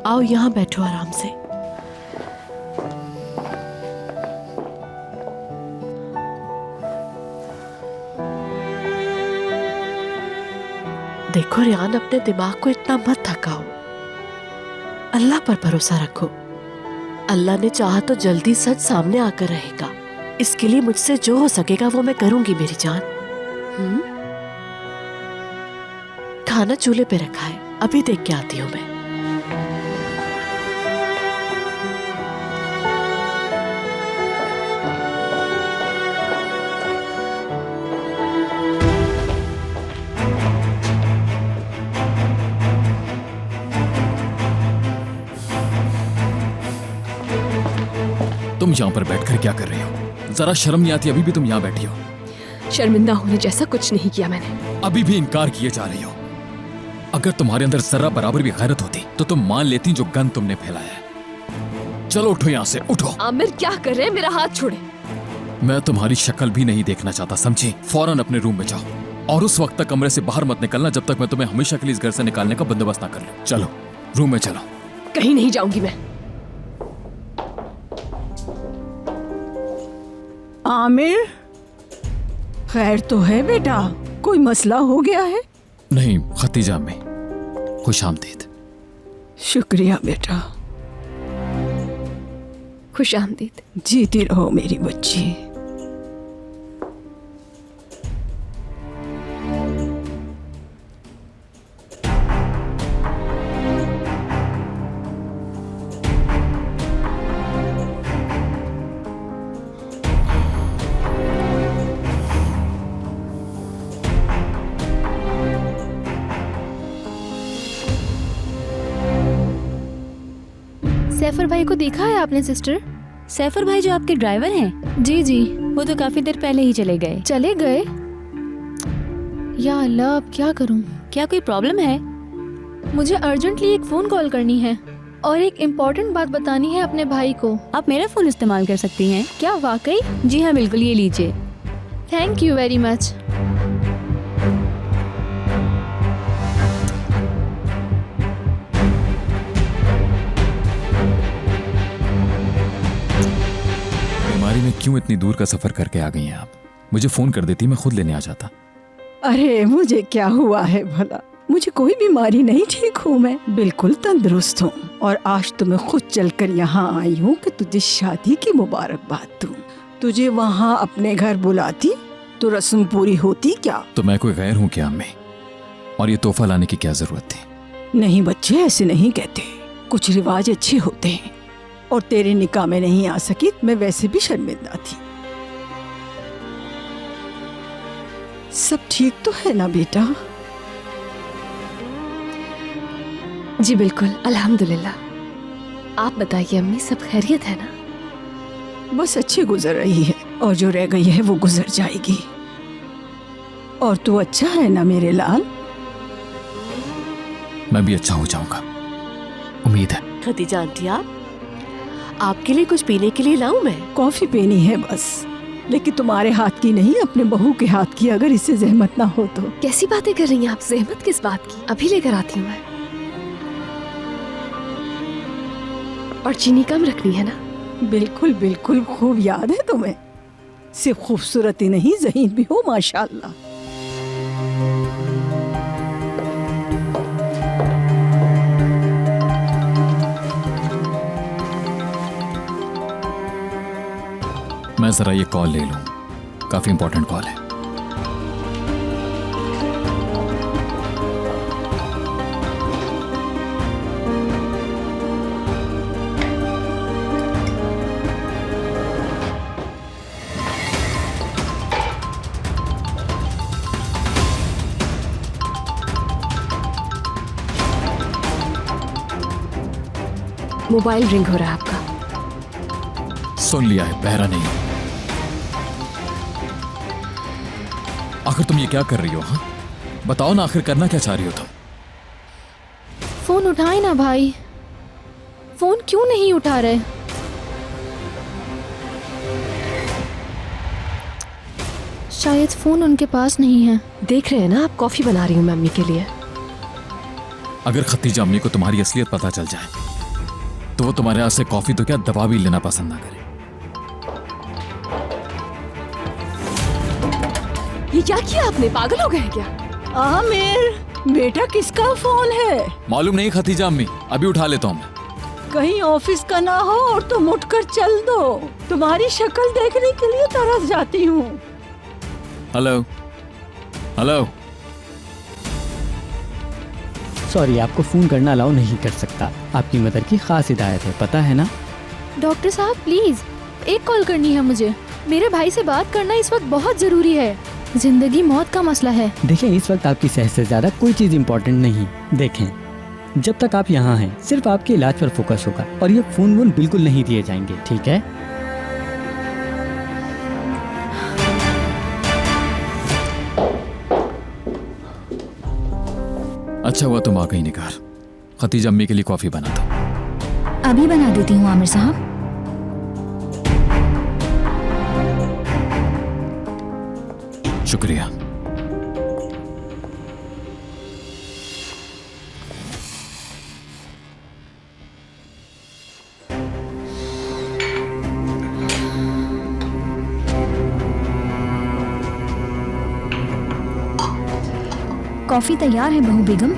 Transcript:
आओ यहाँ बैठो आराम से। देखो रियान, अपने दिमाग को इतना मत थकाओ, अल्लाह पर भरोसा रखो। अल्लाह ने चाहा तो जल्दी सच सामने आकर रहेगा। इसके लिए मुझसे जो हो सकेगा वो मैं करूंगी मेरी जान। खाना चूल्हे पे रखा है, अभी देख के आती हूँ मैं। तुम यहाँ पर बैठकर क्या कर रही हो? जरा शर्म नहीं आती? अभी भी तुम यहाँ बैठी हो। शर्मिंदा होने जैसा कुछ नहीं किया मैंने। अभी भी इनकार किए जा रही हो। अगर तुम्हारे अंदर जरा बराबर भी गैरत होती तो तुम मान लेती जो गंद तुमने फैलाया है। चलो उठो यहाँ से, उठो। आमिर क्या कर रहे हैं? मेरा हाथ छोड़े। मैं तुम्हारी शक्ल भी नहीं देखना चाहता, समझी? फौरन अपने रूम में जाओ और उस वक्त तक कमरे से बाहर मत निकलना जब तक मैं तुम्हें हमेशा के लिए इस घर से निकालने का बंदोबस्त ना कर लूं। चलो रूम में चलो। कहीं नहीं जाऊंगी मैं। आमिर, खैर तो है बेटा? कोई मसला हो गया है? नहीं खतीजा अम्मी, खुश आमदीद। शुक्रिया बेटा। खुश आमदीद। जीती रहो मेरी बच्ची। सैफर भाई को देखा है आपने सिस्टर? सैफर भाई जो आपके ड्राइवर हैं? जी जी। वो तो काफी देर पहले ही चले गए। चले गए? या अल्लाह, अब क्या करूं? क्या कोई प्रॉब्लम है? मुझे अर्जेंटली एक फोन कॉल करनी है और एक इम्पोर्टेंट बात बतानी है अपने भाई को। आप मेरा फोन इस्तेमाल कर सकती हैं। क्या वाकई? जी हाँ बिल्कुल, ये लीजिए। Thank you very much. में क्यों इतनी दूर का सफर करके आ गई हैं आप? मुझे फोन कर देती, मैं खुद लेने आ जाता। अरे मुझे क्या हुआ है भला? मुझे कोई बीमारी नहीं, ठीक हूँ मैं, बिल्कुल तंदुरुस्त हूँ। और आज तो मैं खुद चलकर यहाँ आई हूँ कि तुझे शादी की मुबारकबाद दूँ। तुझे वहाँ अपने घर बुलाती तो रस्म पूरी होती क्या? तो मैं कोई गैर हूँ क्या अम्मी? और ये तोहफा लाने की क्या जरूरत थी? नहीं बच्चे, ऐसे नहीं कहते। कुछ रिवाज अच्छे होते हैं और तेरे निकाह में नहीं आ सकी, मैं वैसे भी शर्मिंदा थी। सब ठीक तो है ना बेटा? जी बिल्कुल, अल्हम्दुलिल्लाह। आप बताइए अम्मी, सब खैरियत है ना? बस अच्छी गुजर रही है और जो रह गई है वो गुजर जाएगी। और तू अच्छा है ना मेरे लाल? मैं भी अच्छा हो जाऊंगा, उम्मीद है। खतीजा आंटी, आपके लिए कुछ पीने के लिए लाऊं मैं? कॉफी पीनी है बस, लेकिन तुम्हारे हाथ की नहीं, अपने बहू के हाथ की, अगर इससे जहमत ना हो तो। कैसी बातें कर रही हैं आप? जहमत किस बात की? अभी लेकर आती हूँ मैं। और चीनी कम रखनी है ना? बिल्कुल बिल्कुल, खूब याद है तुम्हें। सिर्फ खूबसूरत ही नहीं, ज़हीन भी हो माशाअल्लाह। मैं जरा ये कॉल ले लूं, काफी इंपॉर्टेंट कॉल है। मोबाइल रिंग हो रहा है आपका। सुन लिया है, बहरा नहीं। आखिर तुम ये क्या कर रही हो? हाँ बताओ ना, आखिर करना क्या चाह रही हो तुम? फोन उठाए ना भाई। फोन क्यों नहीं उठा रहे? शायद फोन उनके पास नहीं है। देख रहे हैं ना आप, कॉफी बना रही हूँ मैं अम्मी के लिए। अगर खतीजा अम्मी को तुम्हारी असलियत पता चल जाए तो वो तुम्हारे हाथ से कॉफी तो क्या दबा भी लेना पसंद ना करे। ये क्या किया आपने? पागल हो गए हैं क्या? आमिर, बेटा किसका फोन है? मालूम नहीं खतीजा अम्मी, अभी उठा लेता हूँ मैं। कहीं ऑफिस का ना हो और तुम उठकर चल दो। तुम्हारी शक्ल देखने के लिए तरस जाती हूँ। Hello hello. सॉरी, आपको फोन करना अलाउ नहीं कर सकता। आपकी मदर की खास हिदायत है, पता है ना? डॉक्टर साहब प्लीज, एक कॉल करनी है मुझे। मेरे भाई से बात करना इस वक्त बहुत जरूरी है। जिंदगी मौत का मसला है। देखें, इस वक्त आपकी सेहत से ज्यादा कोई चीज इम्पोर्टेंट नहीं। देखें, जब तक आप यहाँ हैं सिर्फ आपके इलाज पर फोकस होगा और ये फोन वोन बिल्कुल नहीं दिए जाएंगे, ठीक है? अच्छा हुआ तुम आ गई निगार। खतीजा अम्मी के लिए कॉफी बना दो। अभी बना देती हूँ आमिर साहब। शुक्रिया। कॉफी तैयार है बहू बेगम।